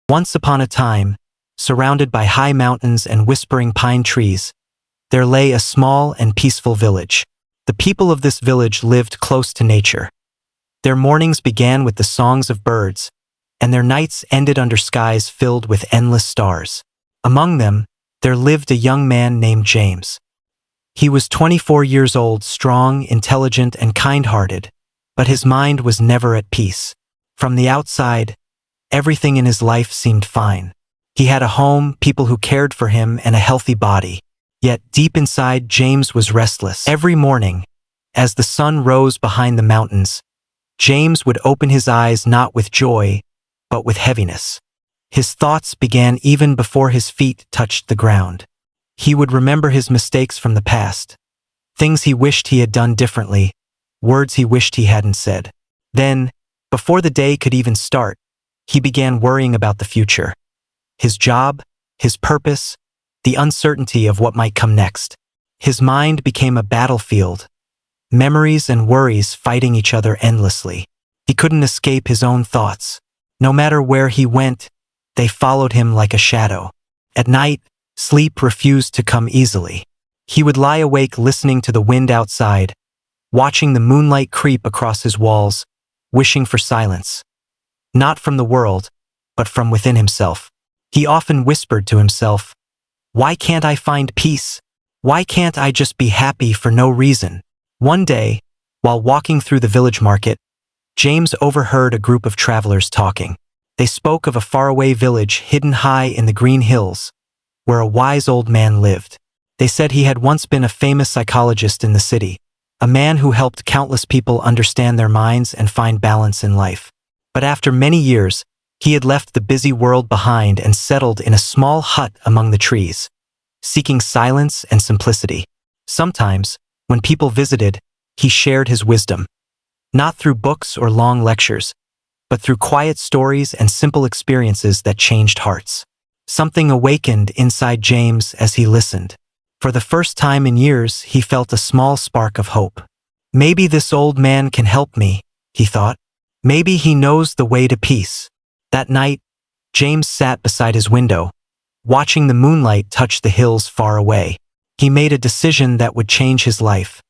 Once upon a time, surrounded by high mountains and whispering pine trees, there lay a small and peaceful village. The people of this village lived close to nature. Their mornings began with the songs of birds, and their nights ended under skies filled with endless stars. Among them, there lived a young man named James. He was 24 years old, strong, intelligent, and kind-hearted, but his mind was never at peace. From the outside, everything in his life seemed fine. He had a home, people who cared for him, and a healthy body. Yet deep inside, James was restless. Every morning, as the sun rose behind the mountains, James would open his eyes not with joy, but with heaviness. His thoughts began even before his feet touched the ground. He would remember his mistakes from the past, things he wished he had done differently, words he wished he hadn't said. Then, before the day could even start, he began worrying about the future. His job, his purpose, the uncertainty of what might come next. His mind became a battlefield, memories and worries fighting each other endlessly. He couldn't escape his own thoughts. No matter where he went, they followed him like a shadow. At night, sleep refused to come easily. He would lie awake listening to the wind outside, watching the moonlight creep across his walls, wishing for silence. Not from the world, but from within himself. He often whispered to himself, "Why can't I find peace? Why can't I just be happy for no reason?" One day, while walking through the village market, James overheard a group of travelers talking. They spoke of a faraway village hidden high in the green hills, where a wise old man lived. They said he had once been a famous psychologist in the city, a man who helped countless people understand their minds and find balance in life. But after many years, he had left the busy world behind and settled in a small hut among the trees, seeking silence and simplicity. Sometimes, when people visited, he shared his wisdom, not through books or long lectures, but through quiet stories and simple experiences that changed hearts. Something awakened inside James as he listened. For the first time in years, he felt a small spark of hope. Maybe this old man can help me, he thought. Maybe he knows the way to peace. That night, James sat beside his window, watching the moonlight touch the hills far away. He made a decision that would change his life.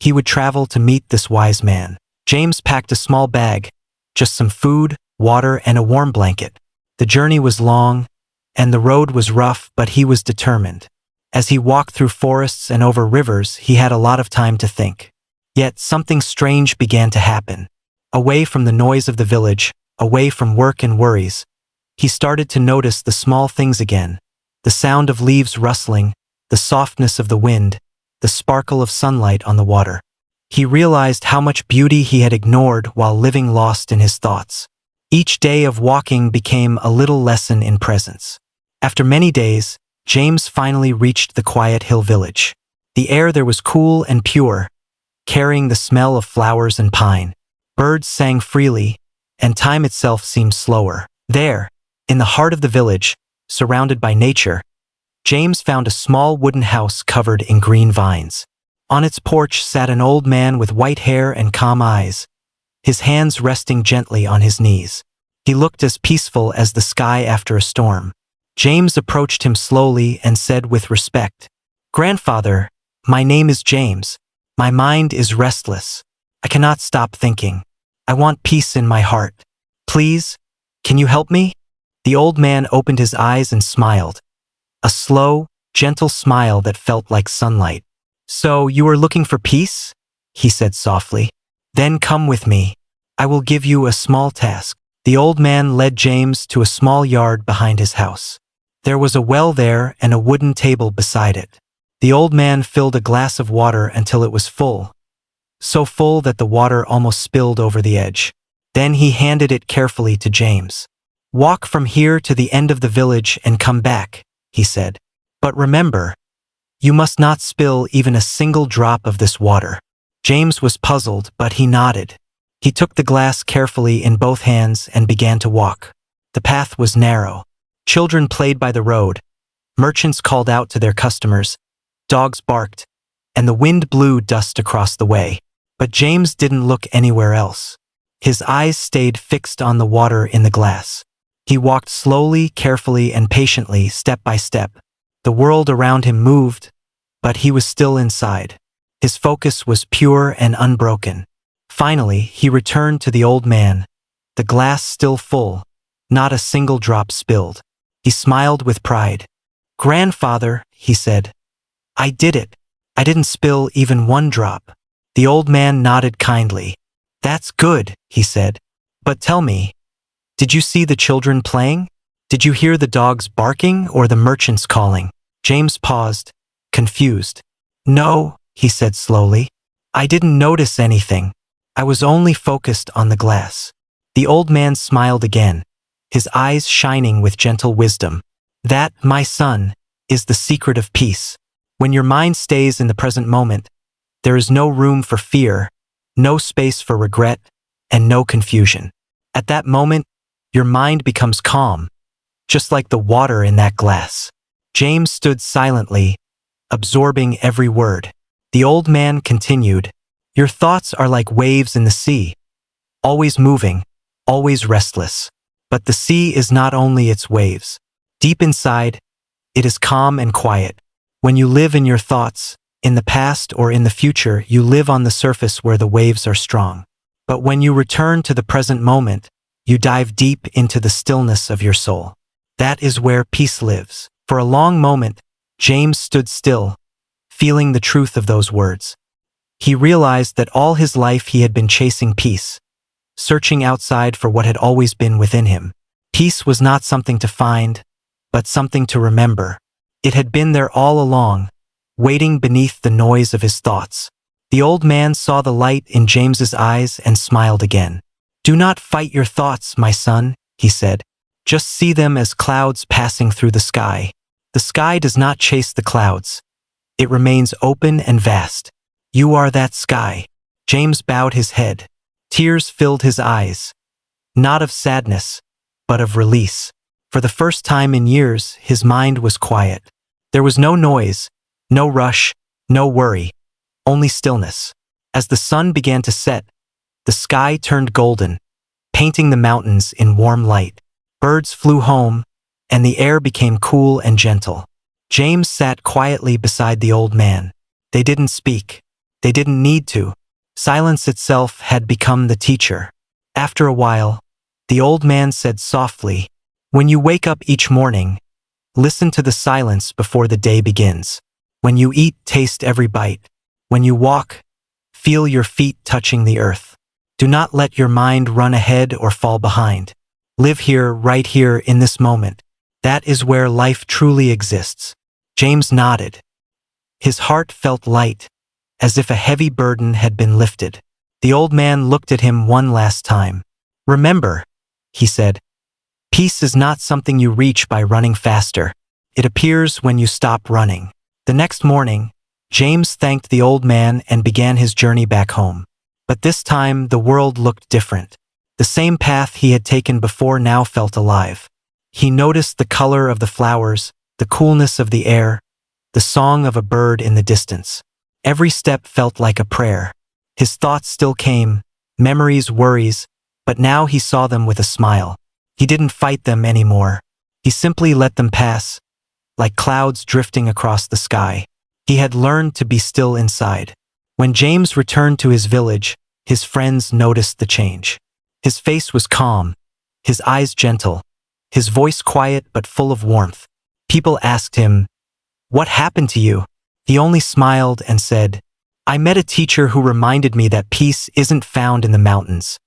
He would travel to meet this wise man. James packed a small bag, just some food, water, and a warm blanket. The journey was long, and the road was rough, but he was determined. As he walked through forests and over rivers, he had a lot of time to think. Yet something strange began to happen. Away from the noise of the village, away from work and worries, he started to notice the small things again. The sound of leaves rustling, the softness of the wind, the sparkle of sunlight on the water. He realized how much beauty he had ignored while living lost in his thoughts. Each day of walking became a little lesson in presence. After many days, James finally reached the quiet hill village. The air there was cool and pure, carrying the smell of flowers and pine. Birds sang freely, and time itself seemed slower. There, in the heart of the village, surrounded by nature, James found a small wooden house covered in green vines. On its porch sat an old man with white hair and calm eyes, his hands resting gently on his knees. He looked as peaceful as the sky after a storm. James approached him slowly and said with respect, "Grandfather, my name is James. My mind is restless. I cannot stop thinking. I want peace in my heart. Please, can you help me?" The old man opened his eyes and smiled, a slow, gentle smile that felt like sunlight. "So you are looking for peace?" he said softly. "Then come with me. I will give you a small task." The old man led James to a small yard behind his house. There was a well there and a wooden table beside it. The old man filled a glass of water until it was full, so full that the water almost spilled over the edge. Then he handed it carefully to James. "Walk from here to the end of the village and come back," he said. "But remember, you must not spill even a single drop of this water." James was puzzled, but he nodded. He took the glass carefully in both hands and began to walk. The path was narrow. Children played by the road. Merchants called out to their customers. Dogs barked, and the wind blew dust across the way. But James didn't look anywhere else. His eyes stayed fixed on the water in the glass. He walked slowly, carefully, and patiently, step by step. The world around him moved, but he was still inside. His focus was pure and unbroken. Finally, he returned to the old man, the glass still full, not a single drop spilled. He smiled with pride. "Grandfather," he said, "I did it. I didn't spill even one drop." The old man nodded kindly. "That's good," he said. "But tell me, did you see the children playing? Did you hear the dogs barking or the merchants calling?" James paused, confused. "No," he said slowly. "I didn't notice anything. I was only focused on the glass." The old man smiled again, his eyes shining with gentle wisdom. "That, my son, is the secret of peace. When your mind stays in the present moment, there is no room for fear, no space for regret, and no confusion. At that moment, your mind becomes calm, just like the water in that glass." James stood silently, absorbing every word. The old man continued, "Your thoughts are like waves in the sea, always moving, always restless. But the sea is not only its waves. Deep inside, it is calm and quiet. When you live in your thoughts, in the past or in the future, you live on the surface where the waves are strong. But when you return to the present moment, you dive deep into the stillness of your soul. That is where peace lives." For a long moment, James stood still, feeling the truth of those words. He realized that all his life he had been chasing peace, searching outside for what had always been within him. Peace was not something to find, but something to remember. It had been there all along, waiting beneath the noise of his thoughts. The old man saw the light in James's eyes and smiled again. "Do not fight your thoughts, my son," he said. "Just see them as clouds passing through the sky. The sky does not chase the clouds. It remains open and vast. You are that sky." James bowed his head. Tears filled his eyes, not of sadness, but of release. For the first time in years, his mind was quiet. There was no noise, no rush, no worry, only stillness. As the sun began to set, the sky turned golden, painting the mountains in warm light. Birds flew home, and the air became cool and gentle. James sat quietly beside the old man. They didn't speak. They didn't need to. Silence itself had become the teacher. After a while, the old man said softly, "When you wake up each morning, listen to the silence before the day begins. When you eat, taste every bite. When you walk, feel your feet touching the earth. Do not let your mind run ahead or fall behind. Live here, right here, in this moment. That is where life truly exists." James nodded. His heart felt light, as if a heavy burden had been lifted. The old man looked at him one last time. "Remember," he said, "peace is not something you reach by running faster. It appears when you stop running." The next morning, James thanked the old man and began his journey back home. But this time, the world looked different. The same path he had taken before now felt alive. He noticed the color of the flowers, the coolness of the air, the song of a bird in the distance. Every step felt like a prayer. His thoughts still came, memories, worries, but now he saw them with a smile. He didn't fight them anymore. He simply let them pass, like clouds drifting across the sky. He had learned to be still inside. When James returned to his village, his friends noticed the change. His face was calm, his eyes gentle, his voice quiet but full of warmth. People asked him, "What happened to you?" He only smiled and said, "I met a teacher who reminded me that peace isn't found in the mountains.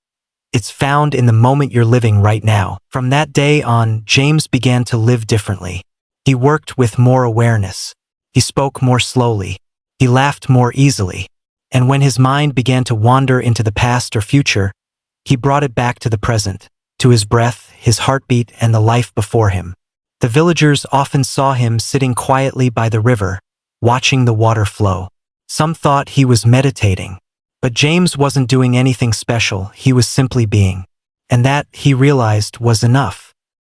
It's found in the moment you're living right now." From that day on, James began to live differently. He worked with more awareness. He spoke more slowly. He laughed more easily. And when his mind began to wander into the past or future, he brought it back to the present, to his breath, his heartbeat, and the life before him. The villagers often saw him sitting quietly by the river, watching the water flow. Some thought he was meditating. But James wasn't doing anything special, he was simply being. And that, he realized, was enough.